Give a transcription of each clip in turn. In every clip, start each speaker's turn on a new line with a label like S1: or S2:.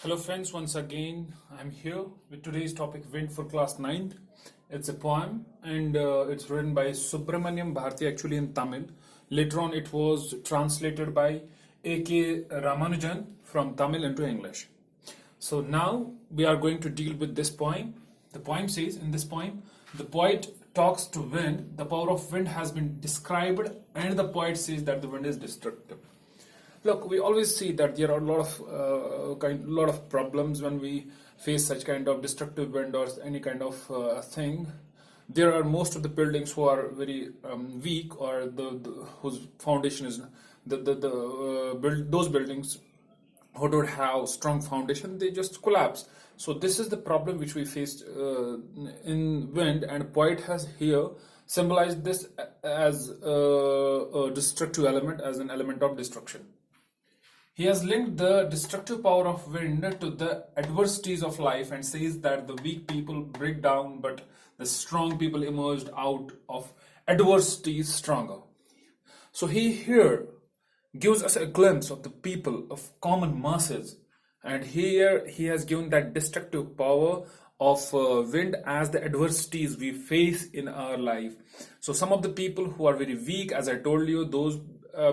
S1: Hello friends, once again I'm here with today's topic Wind for class 9th. It's a poem and it's written by Subramaniam Bharati actually in Tamil. Later on it was translated by A.K. Ramanujan from Tamil into English. So now we are going to deal with this poem. The poem says in this poem, the poet talks to wind, the power of wind has been described and the poet says that the wind is destructive. Look, we always see that there are a lot of problems when we face such kind of destructive wind or any kind of thing. There are most of the buildings who are very weak, or whose foundation is those buildings who don't have strong foundation, they just collapse. So this is the problem which we faced in wind, and poet has here symbolized this as a destructive element, as an element of destruction. He has linked the destructive power of wind to the adversities of life and says that the weak people break down, but the strong people emerged out of adversities stronger. So he here gives us a glimpse of the people of common masses, and here he has given that destructive power of wind as the adversities we face in our life. So some of the people who are very weak, as I told you, those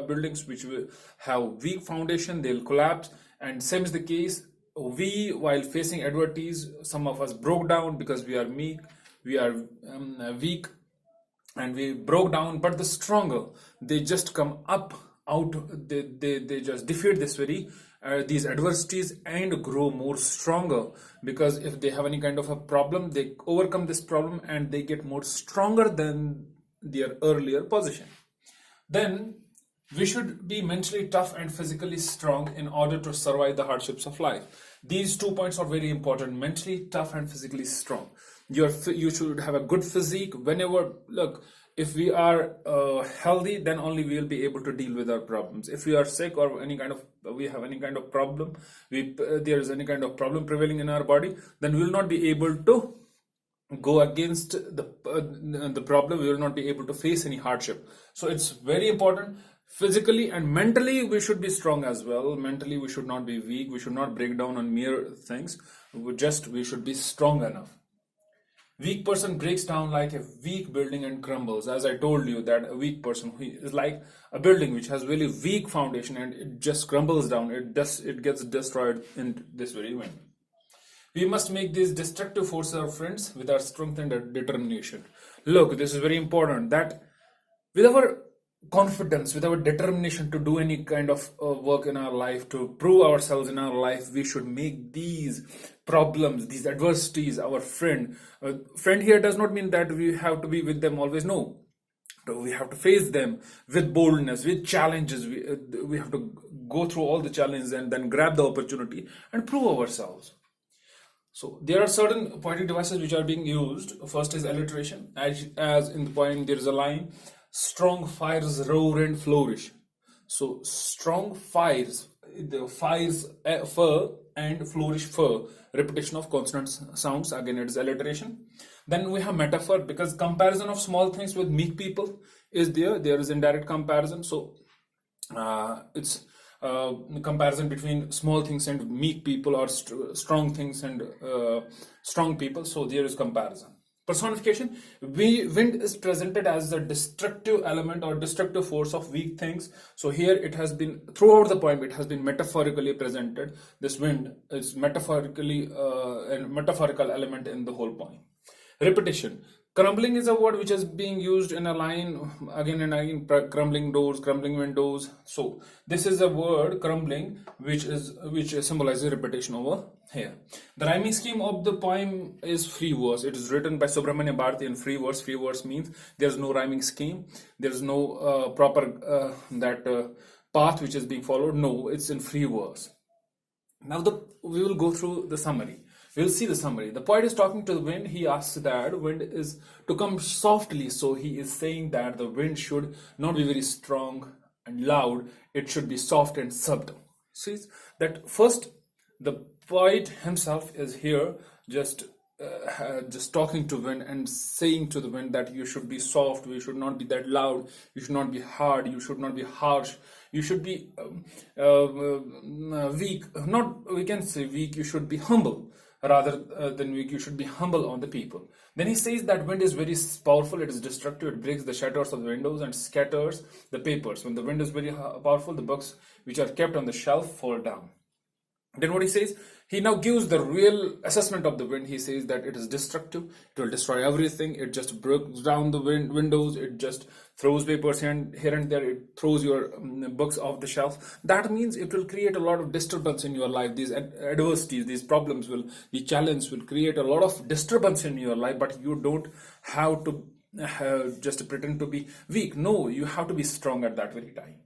S1: buildings which will have weak foundation, they'll collapse. And same is the case, we, while facing adversities, some of us broke down because we are weak, weak, and we broke down. But the stronger, they just come up out, they just defeat this very these adversities and grow more stronger, because if they have any kind of a problem, they overcome this problem and they get more stronger than their earlier position. Then we should be mentally tough and physically strong in order to survive the hardships of life. These 2 points are very important: mentally tough and physically strong. You should have a good physique. Whenever, look, if we are healthy, then only we will be able to deal with our problems. If we are sick or we have any kind of problem, there is any kind of problem prevailing in our body, then we will not be able to go against the problem. We will not be able to face any hardship. So it's very important. Physically and mentally we should be strong as well. Mentally we should not be weak. We should not break down on mere things. We should be strong enough. Weak person breaks down like a weak building and crumbles. As I told you, that a weak person is like a building which has really weak foundation and it just crumbles down. It gets destroyed in this very wind. We must make these destructive forces our friends with our strength and determination. Look, this is very important, that with our confidence, with our determination to do any kind of work in our life, to prove ourselves in our life, we should make these problems, these adversities our friend. Friend here does not mean that we have to be with them always. No, we have to face them with boldness, with challenges. We have to go through all the challenges and then grab the opportunity and prove ourselves. So there are certain poetic devices which are being used. First is alliteration. As in the poem there is a line: strong fires roar and flourish. So strong fires, the fires fur and flourish fur, repetition of consonant sounds, again it is alliteration. Then we have metaphor, because comparison of small things with meek people is there is indirect comparison. So it's comparison between small things and meek people, or strong things and strong people. So there is comparison. Personification: wind is presented as the destructive element or destructive force of weak things. So here it has been, throughout the poem, it has been metaphorically presented. This wind is metaphorically a metaphorical element in the whole poem. Repetition: crumbling is a word which is being used in a line again and again. Crumbling doors, crumbling windows. So this is a word, crumbling, which symbolizes repetition over here. The rhyming scheme of the poem is free verse. It is written by Subramaniam Bharati in free verse. Free verse means there is no rhyming scheme. There is no proper path which is being followed. No, it's in free verse. Now we will go through the summary. We'll see the summary. The poet is talking to the wind. He asks that wind is to come softly. So he is saying that the wind should not be very strong and loud. It should be soft and subtle. See that first, the poet himself is here just talking to wind and saying to the wind that you should be soft, you should not be that loud, you should not be hard, you should not be harsh, You should be weak. Not, we can say weak, you should be humble. Rather than weak, you should be humble on the people. Then he says that wind is very powerful, it is destructive, it breaks the shutters of the windows and scatters the papers. When the wind is very powerful, the books which are kept on the shelf fall down. Then what he says, he now gives the real assessment of the wind. He says that it is destructive, it will destroy everything, it just breaks down the windows, it just throws papers here and there, it throws your books off the shelf. That means it will create a lot of disturbance in your life. These adversities, these problems will, the challenge will create a lot of disturbance in your life, but you don't have to just pretend to be weak. No, you have to be strong at that very time.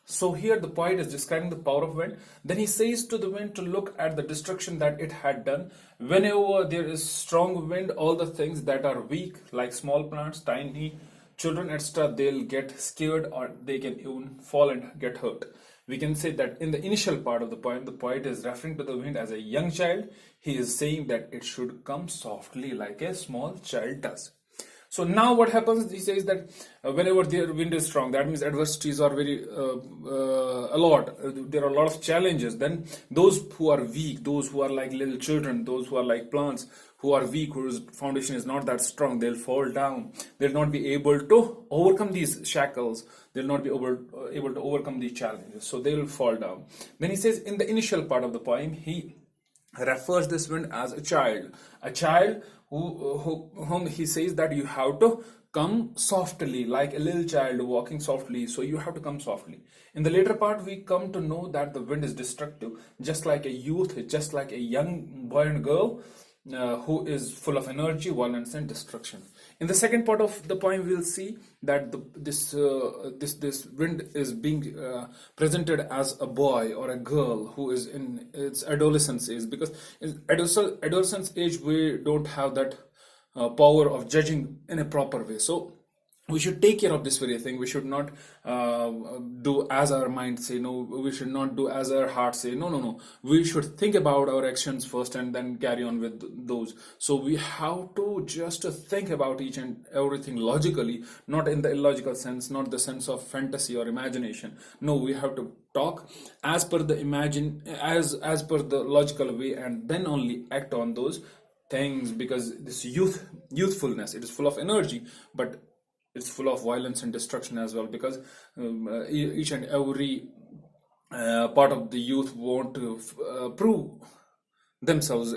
S1: So here the poet is describing the power of wind. Then he says to the wind to look at the destruction that it had done. Whenever there is strong wind, all the things that are weak, like small plants, tiny children, etc., they'll get scared or they can even fall and get hurt. We can say that in the initial part of the poem, the poet is referring to the wind as a young child. He is saying that it should come softly like a small child does. So now what happens, he says that whenever the wind is strong, that means adversities are very a lot. There are a lot of challenges. Then those who are weak, those who are like little children, those who are like plants, who are weak, whose foundation is not that strong, they'll fall down. They'll not be able to overcome these shackles. They'll not be able to overcome these challenges. So they will fall down. Then he says in the initial part of the poem, he refers this wind as a child whom he says that you have to come softly, like a little child walking softly. So you have to come softly. In the later part, we come to know that the wind is destructive, just like a youth, just like a young boy and girl who is full of energy, violence, and destruction. In the second part of the poem, we'll see that this wind is being presented as a boy or a girl who is in its adolescence age, because in adolescence age we don't have that power of judging in a proper way. So we should take care of this very thing. We should not do as our mind say. No, we should not do as our heart say. No. We should think about our actions first and then carry on with those. So we have to just think about each and everything logically, not in the illogical sense, not the sense of fantasy or imagination. No, we have to talk as per the as per the logical way, and then only act on those things, because this youthfulness, it is full of energy, but it's full of violence and destruction as well, because each and every part of the youth want to prove themselves.